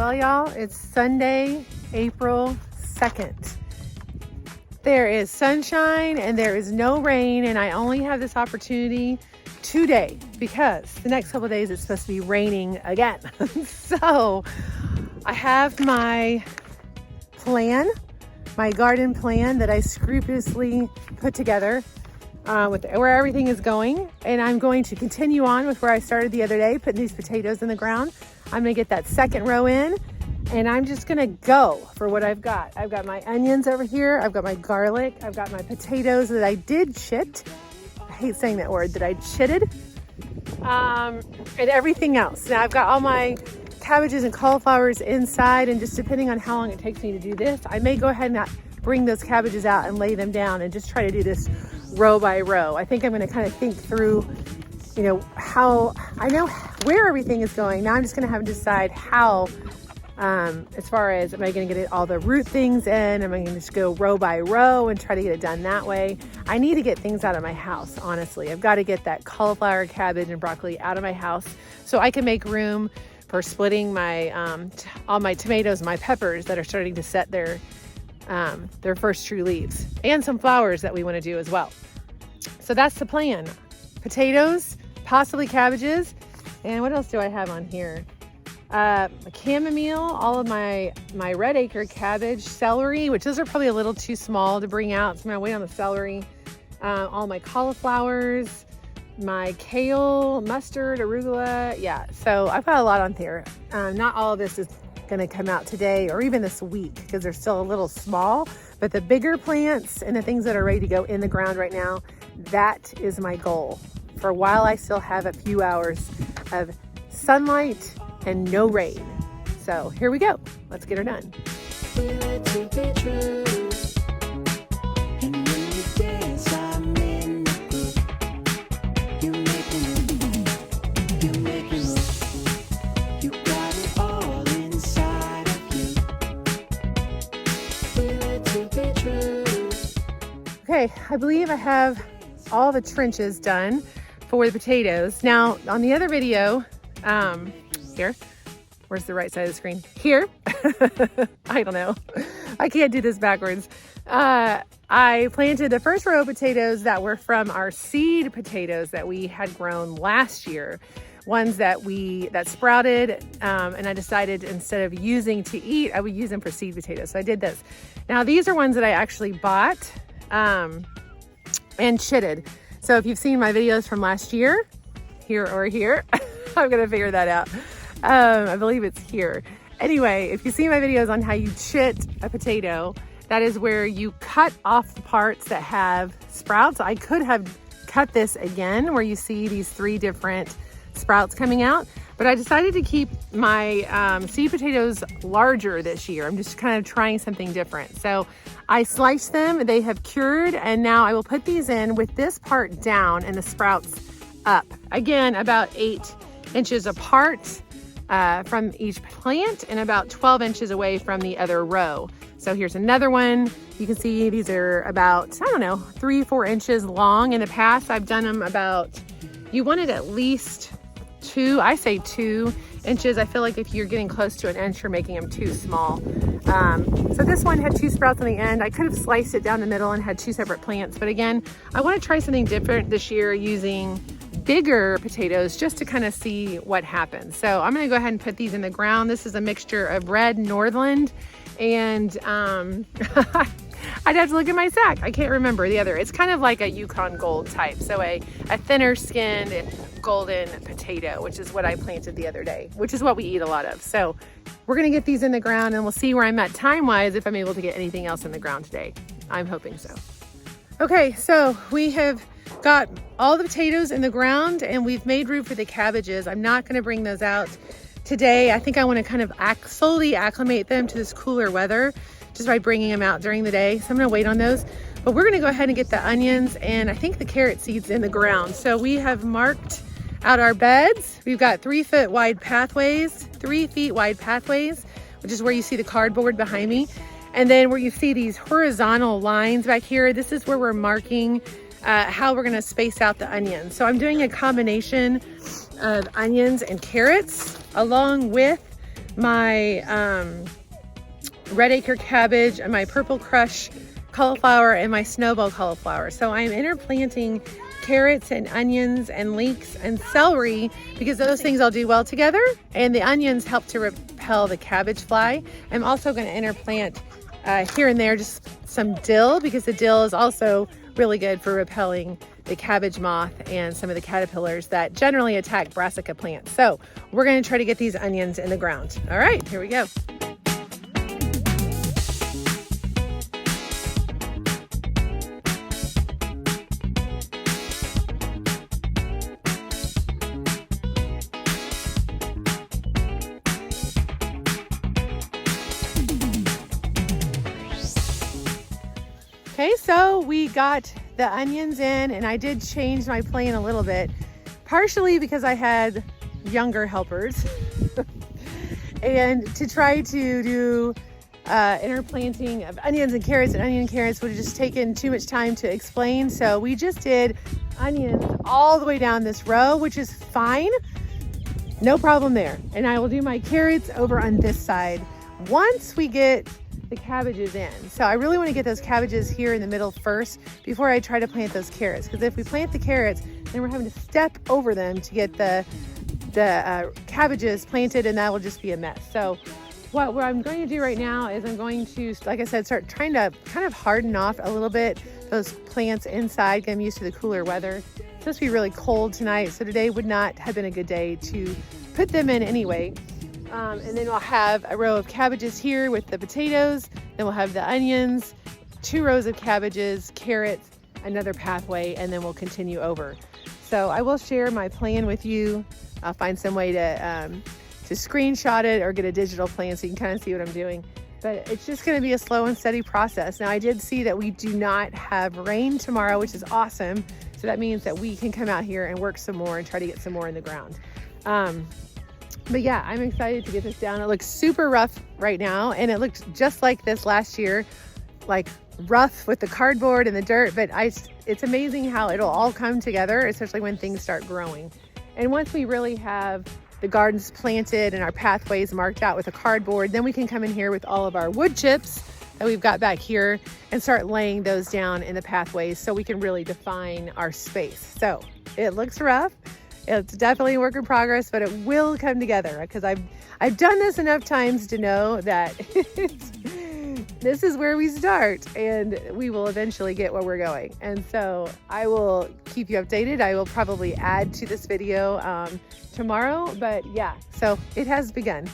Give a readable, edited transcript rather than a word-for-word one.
Well, y'all, it's Sunday, April 2nd. There is sunshine and there is no rain, and I only have this opportunity today because the next couple of days it's supposed to be raining again. So I have my plan, my garden plan that I scrupulously put together with where everything is going, and I'm going to continue on with where I started the other day, putting these potatoes in the ground. I'm gonna get that second row in, and I'm just gonna go for what I've got. I've got my onions over here, I've got my garlic, I've got my potatoes that I did chit. I hate saying that word, that I chitted, and everything else. Now I've got all my cabbages and cauliflowers inside, and just depending on how long it takes me to do this, I may go ahead and bring those cabbages out and lay them down and just try to do this row by row. I think I'm going to kind of think through, you know, how I know where everything is going. Now I'm just going to have to decide how, as far as, am I going to get all the root things in? Am I going to just go row by row and try to get it done that way? I need to get things out of my house, honestly. I've got to get that cauliflower, cabbage, and broccoli out of my house so I can make room for splitting my all my tomatoes, my peppers that are starting to set their first true leaves, and some flowers that we want to do as well. So that's the plan. Potatoes, possibly cabbages, and what else do I have on here? Chamomile, all of my red acre cabbage, celery, which those are probably a little too small to bring out, so I'm gonna wait on the celery. All my cauliflowers, my kale, mustard, arugula. Yeah, so I've got a lot on there. Not all of this is going to come out today or even this week because they're still a little small, but the bigger plants and the things that are ready to go in the ground right now, that is my goal for while I still have a few hours of sunlight and no rain. So here we go. Let's get her done. Okay, I believe I have all the trenches done for the potatoes. Now, on the other video, here, where's the right side of the screen? Here, I don't know. I can't do this backwards. I planted the first row of potatoes that were from our seed potatoes that we had grown last year. Ones that sprouted, and I decided instead of using to eat, I would use them for seed potatoes. So I did this. Now, these are ones that I actually bought and chitted. So if you've seen my videos from last year, here or here, I'm gonna figure that out. I believe it's here. Anyway, if you see my videos on how you chit a potato, that is where you cut off the parts that have sprouts. I could have cut this again where you see these 3 different sprouts coming out, but I decided to keep my seed potatoes larger this year. I'm just kind of trying something different. So I sliced them, they have cured, and now I will put these in with this part down and the sprouts up. Again, about 8 inches apart from each plant and about 12 inches away from the other row. So here's another one. You can see these are about, I don't know, 3-4 inches long. In the past, I've done them about, you wanted at least 2 inches. I feel like if you're getting close to 1 inch, you're making them too small. So this one had 2 sprouts on the end. I could have sliced it down the middle and had 2 separate plants, but again, I want to try something different this year using bigger potatoes just to kind of see what happens. So I'm going to go ahead and put these in the ground. This is a mixture of red Northland and I'd have to look at my sack. I can't remember the other. It's kind of like a Yukon Gold type. So a thinner skinned golden potato, which is what I planted the other day, which is what we eat a lot of. So we're going to get these in the ground and we'll see where I'm at time-wise if I'm able to get anything else in the ground today. I'm hoping so. Okay, so we have got all the potatoes in the ground and we've made room for the cabbages. I'm not going to bring those out today. I think I want to kind of slowly acclimate them to this cooler weather just by bringing them out during the day. So I'm going to wait on those. But we're going to go ahead and get the onions and I think the carrot seeds in the ground. So we have marked out our beds. We've got 3 feet wide pathways, which is where you see the cardboard behind me. And then where you see these horizontal lines back here, this is where we're marking how we're gonna space out the onions. So I'm doing a combination of onions and carrots along with my red acre cabbage and my purple crush cauliflower and my snowball cauliflower. So I'm interplanting carrots and onions and leeks and celery because those things all do well together, and the onions help to repel the cabbage fly. I'm also going to interplant here and there just some dill, because the dill is also really good for repelling the cabbage moth and some of the caterpillars that generally attack brassica plants. So we're going to try to get these onions in the ground. All right, here we go. Okay, so we got the onions in, and I did change my plan a little bit, partially because I had younger helpers and to try to do interplanting of onions and carrots and onion carrots would have just taken too much time to explain. So we just did onions all the way down this row, which is fine, no problem there. And I will do my carrots over on this side once we get the cabbages in. So I really want to get those cabbages here in the middle first before I try to plant those carrots, because if we plant the carrots, then we're having to step over them to get the cabbages planted, and that will just be a mess. So what I'm going to do right now is I'm going to, like I said, start trying to kind of harden off a little bit those plants inside, get them used to the cooler weather. It's supposed to be really cold tonight, so today would not have been a good day to put them in anyway. And then we'll have a row of cabbages here with the potatoes. Then we'll have the onions, 2 rows of cabbages, carrots, another pathway, and then we'll continue over. So I will share my plan with you. I'll find some way to screenshot it or get a digital plan so you can kind of see what I'm doing. But it's just going to be a slow and steady process. Now I did see that we do not have rain tomorrow, which is awesome. So that means that we can come out here and work some more and try to get some more in the ground. But yeah, I'm excited to get this down. It looks super rough right now, and it looked just like this last year, like rough with the cardboard and the dirt, but it's amazing how it'll all come together, especially when things start growing. And once we really have the gardens planted and our pathways marked out with the cardboard, then we can come in here with all of our wood chips that we've got back here and start laying those down in the pathways so we can really define our space. So it looks rough. It's definitely a work in progress, but it will come together, because I've done this enough times to know that this is where we start, and we will eventually get where we're going. And so I will keep you updated. I will probably add to this video tomorrow, but yeah, so it has begun.